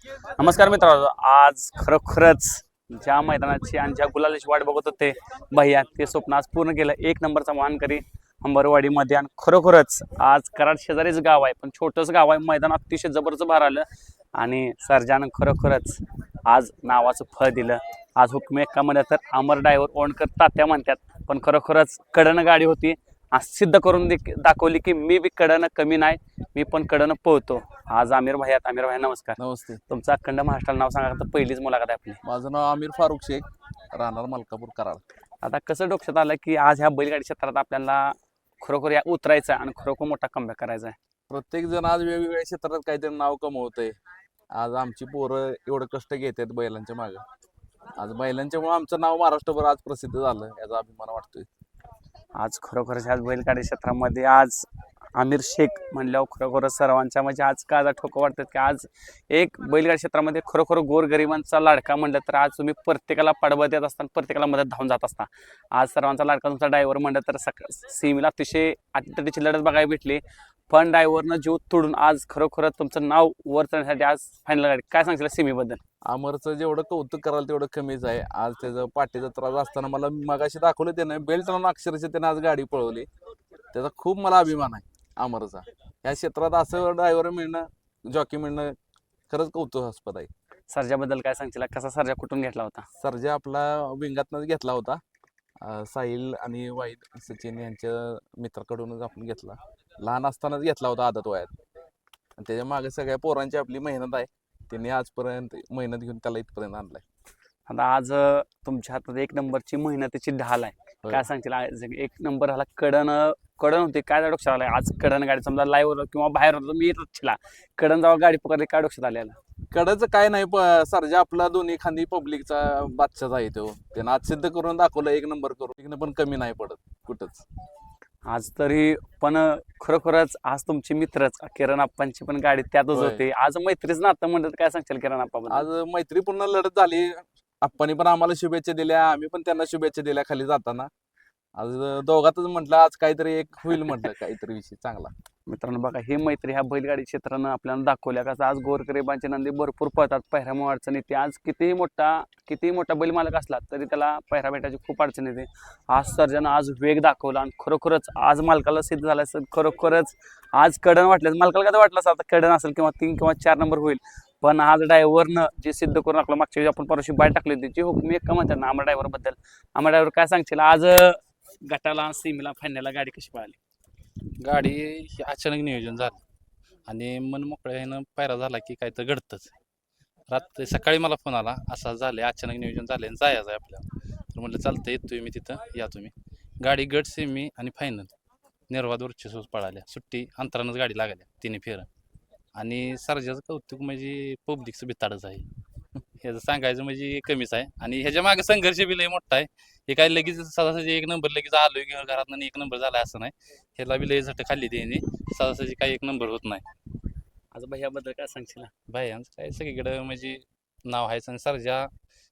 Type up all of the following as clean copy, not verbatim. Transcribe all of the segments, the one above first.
नमस्कार मित्रांनो, आज खरोखरच ज्या मैदानाची आणि ज्या गुलालाची वाट बघत होते भैया, ते स्वप्न आज पूर्ण केलं. एक नंबरचा मानकरी अंबरवाडीमध्ये. आणि खरोखरच आज कराड शेजारीच गाव आहे, पण छोटंच गाव आहे. मैदान अतिशय जबरदस्त भार आलं आणि सर्जानं खरोखरच आज नावाचं फळ दिलं. आज हुकमी एक्कामध्ये तर अमर डायव्हर ओणकर तात्या म्हणतात, पण खरोखरच कडनं गाडी होती. आज सिद्ध करून दाखवली की मी बी कडनं कमी नाही, मी पण कडनं पळतो. आज आमिर भाई आहेत. आमिर भाई नमस्कार. नमस्ते. तुमचं अखंड महाराष्ट्राला नाव सांगा, तर पहिलीच मुलाखत आहे आपली. माझं नाव आमिर फारुख शेख, राहणार मलकापूर कराड. आता कसं डोक्यात आलं की आज ह्या बैलगाडी क्षेत्रात आपल्याला खरोखर या उतरायचं आहे आणि खरोखर मोठा कमबॅक करायचा आहे. प्रत्येक जण आज वेगवेगळ्या क्षेत्रात काहीतरी नाव कमवतंय. आज आमची पोरं एवढं कष्ट घेतात बैलांच्या मागे. आज बैलांच्यामुळे आमचं नाव महाराष्ट्रभर आज प्रसिद्ध झालं, याचा अभिमान वाटतोय. आज खरोखरच ह्या बैलगाडी क्षेत्रामध्ये आज आमिर शेख म्हणल्यावर खरोखरच सर्वांच्या म्हणजे आज का ठोकं वाटतात की आज एक बैलगाडी क्षेत्रामध्ये खरोखर गोरगरिबांचा लाडका म्हणलं तर आज तुम्ही प्रत्येकाला पाठबळ देत असताना प्रत्येकाला मदत धावून जात असता. आज सर्वांचा लाडका तुमचा ड्रायव्हर म्हणलं तर सीमेला अतिशय अटीतटीची लढत बघायला भेटली, पण ड्रायव्हरनं जीव तोडून आज खरोखरच तुमचं नाव वर चढण्यासाठी आज फायनल गाडी. काय सांगशील सीमेबद्दल? अमरचं जेवढं कौतुक कराल तेवढं कमीच आहे. आज त्याचं पाठीचा त्रास असताना मला मगाशी दाखवलं त्यानं, बेल्ट लावून अक्षरशः त्यानं आज गाडी पळवली. त्याचा खूप मला अभिमान आहे अमरचा. या क्षेत्रात असं ड्रायव्हर मिळणं, जॉकी मिळणं खरंच कौतुकास्पद आहे. सर्जाबद्दल काय सांगशील? कसा सर्जा कुठून घेतला होता? सर्जा आपला विंगातनंच घेतला होता. साहिल आणि वाईद सचिन यांच्या मित्राकडूनच आपण घेतला. लहान असतानाच घेतला होता आदत वयात. आणि त्याच्या मागे सगळ्या पोरांची आपली मेहनत आहे. त्यांनी आजपर्यंत मेहनत घेऊन त्याला इथपर्यंत आणलाय. आता आज तुमच्या हातात एक नंबरची मेहनतीची ढाल आहे. होय. काय सांगशील? आज एक नंबर हाला कडन होती, काय डोक्यात आलाय? आज कडन गाडी समजा लाईव्ह किंवा बाहेर होतो मी येतला कडन जेव्हा गाडी पकडली, काय डोक्यात आलेला? कडचं काय नाही, सर्जा आपला दोन्ही खांदी पब्लिकचा बादशाह आहे तो. त्यानं आज सिद्ध करून दाखवलं, एक नंबर करून पण कमी नाही पडत कुठंच. आज तरी पण खरोखरच आज तुमचे मित्रच किरण आप्पांची पण गाडी त्यातच होय. होती. आज मैत्रीच नातं म्हणलं तर काय सांगशील किरण आप्पा? आज मैत्रीपूर्ण लढत झाली. आप्पांनी पण आम्हाला शुभेच्छा दिल्या, आम्ही पण त्यांना शुभेच्छा दिल्या खाली जाताना. आज दोघातच म्हटलं आज काहीतरी एक होईल, म्हटलं काहीतरी विषय चांगला. मित्रांनो बघा, ही मैत्री ह्या बैलगाडी क्षेत्रानं आपल्याला दाखवल्या. कसं आज गोरगरिबांचे नंदी भरपूर पळतात, पहिऱ्यामुळे अडचण येते. आज कितीही मोठा बैल मालक असला तरी त्याला पहिरा भेटायची खूप अडचण येते. आज सर्जानं आज वेग दाखवला आणि खरोखरच आज मालकाला सिद्ध झालं असेल. खरोखरच आज कडन वाटलं, मालकाला काय वाटलं असं आता कडन असेल किंवा 3 किंवा 4 नंबर होईल, पण आज ड्रायव्हरनं जे सिद्ध करून आपलं मागच्या वेळी आपण परवाशी बाहेर टाकली होती, जी हुकमी एक्का म्हणतात ना अमर ड्रायव्हर बद्दल. अमर ड्रायव्हर काय सांगशील? आज गटाला सीमेला फायनलला गाडी कशी पळाली? गाडी हे अचानक नियोजन झालं आणि मन मोकळ्यानं पायरा झाला की काय तर घडतंच. रात्री सकाळी मला फोन आला, असा झालंय, अचानक नियोजन झालंय आणि जायचं आहे आपल्याला. तर म्हटलं चालतं, येतोय मी तिथं, या तुम्ही. गाडी गट सेमी आणि फायनल निर्वाद वर्चस्व पळाल्या. सुट्टी अंतरानंच गाडी लागल्या तिन्ही फेरं. आणि सर्जाचं कौतुक म्हणजे पब्लिकचं बिताडच आहे. ह्याचं सांगायचं म्हणजे कमीच आहे. आणि ह्याच्या मागे संघर्ष बी लय मोठा आहे. हे काय लगेच सहजासहजी एक नंबर लगेच आलोय घेऊन घरात एक नंबर झाला असं नाही. ह्याला बी लय झट खाल्ली त्याने, सहजासहजी काही एक नंबर होत नाही. आज भैयाबद्दल काय सांगशील? भाई काय सगळीकडं म्हणजे नाव आहे. आणि सर्जा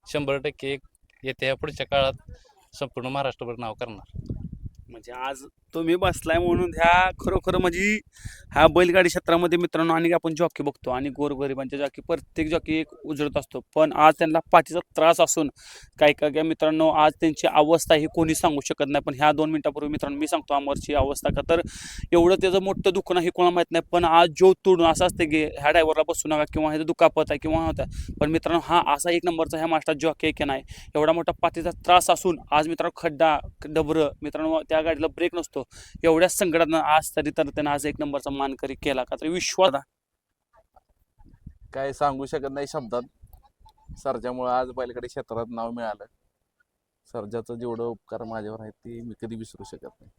100% येत्या पुढच्या काळात संपूर्ण महाराष्ट्रभर नाव करणार. म्हणजे आज तुम्ही बसलाय म्हणून ह्या खरोखर म्हणजे ह्या बैलगाडी क्षेत्रामध्ये मित्रांनो, आणि आपण जॉकी बघतो आणि गोरगरिबांच्या जॉकी, प्रत्येक जॉकी एक उजळत असतो, पण आज त्यांना पाठीचा त्रास असून काही मित्रांनो आज त्यांची अवस्था ही कोणी सांगू शकत नाही. पण ह्या 2 मिनिटापूर्वी मित्रांनो मी सांगतो अमरची अवस्था, का तर एवढं त्याचं मोठं दुःख नाही हे कोणाला माहीत नाही, पण आज जो तोडून असं असते की ह्या ड्रायव्हरला बसू नका किंवा ह्याचं दुखापत आहे किंवा होता, पण मित्रांनो हा असा एक नंबरचा ह्या मास्टर जॉकी आहे की नाही, एवढा मोठा पाठीचा त्रास असून आज मित्रांनो खड्डा डबरं मित्रांनो त्या गाडीला ब्रेक नसतो, एवढ्या संकटात आज तरी तर त्यानं आज एक नंबरचा मानकरी केला. का तर विश्वास काय सांगू शकत नाही शब्दात. सर्जामुळे आज बैलगाडी क्षेत्रात नाव मिळालं. सर्जाचं जेवढं उपकार माझ्यावर आहे ते मी कधी विसरू शकत नाही.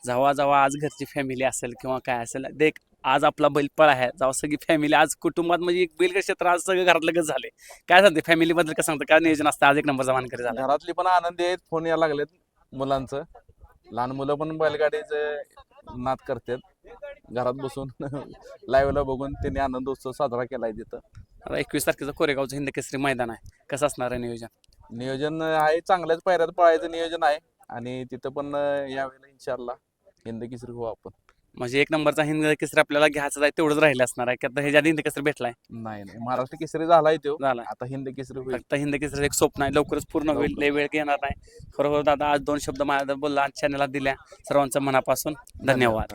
जेव्हा आज घरची फॅमिली असेल किंवा काय असेल, देख आज आपला बैलपळ आहे, जेव्हा सगळी फॅमिली आज कुटुंबात म्हणजे एक बैलगाडी क्षेत्र आज सगळं घरातलं कसं झाले, काय सांगते फॅमिली बद्दल? कसं सांगतं, काय नियोजन असतं आज एक नंबरचा मानकरी झाला? घरातली पण आनंदी आहेत. फोन यायला लागलेत मुलांचं. लहान मुलं पण बैलगाडीचं नाद करतात. घरात बसून लाईव्हला बघून त्यांनी आनंद उत्सव साजरा केलाय तिथं. आता 21 तारखेचं कोरेगावचं हिंद केसरी मैदान आहे, कसं असणार आहे नियोजन? नियोजन आहे, चांगल्याच पायऱ्यात पळायचं नियोजन आहे. आणि तिथं पण यावेळेला इन्शाअल्लाह हिंद केसरी होऊ आपण. म्हणजे एक नंबरचा हिंद केसरी आपल्याला घ्यायचा आहे तेवढंच राहिलं असणार आहे की आता ह्याच्या आधी हिंद केसरी भेटलाय नाही नाही महाराष्ट्र केसरी झालाय तो झाला आता हिंद केसरी होईल. फक्त हिंद केसरी एक स्वप्न आहे लवकरच पूर्ण होईल लवकर. लय वेळ घेणार नाही खरोखर दादा आज 2 शब्द माझ्या बोलला चॅनलला दिल्या सर्वांचं मनापासून धन्यवाद.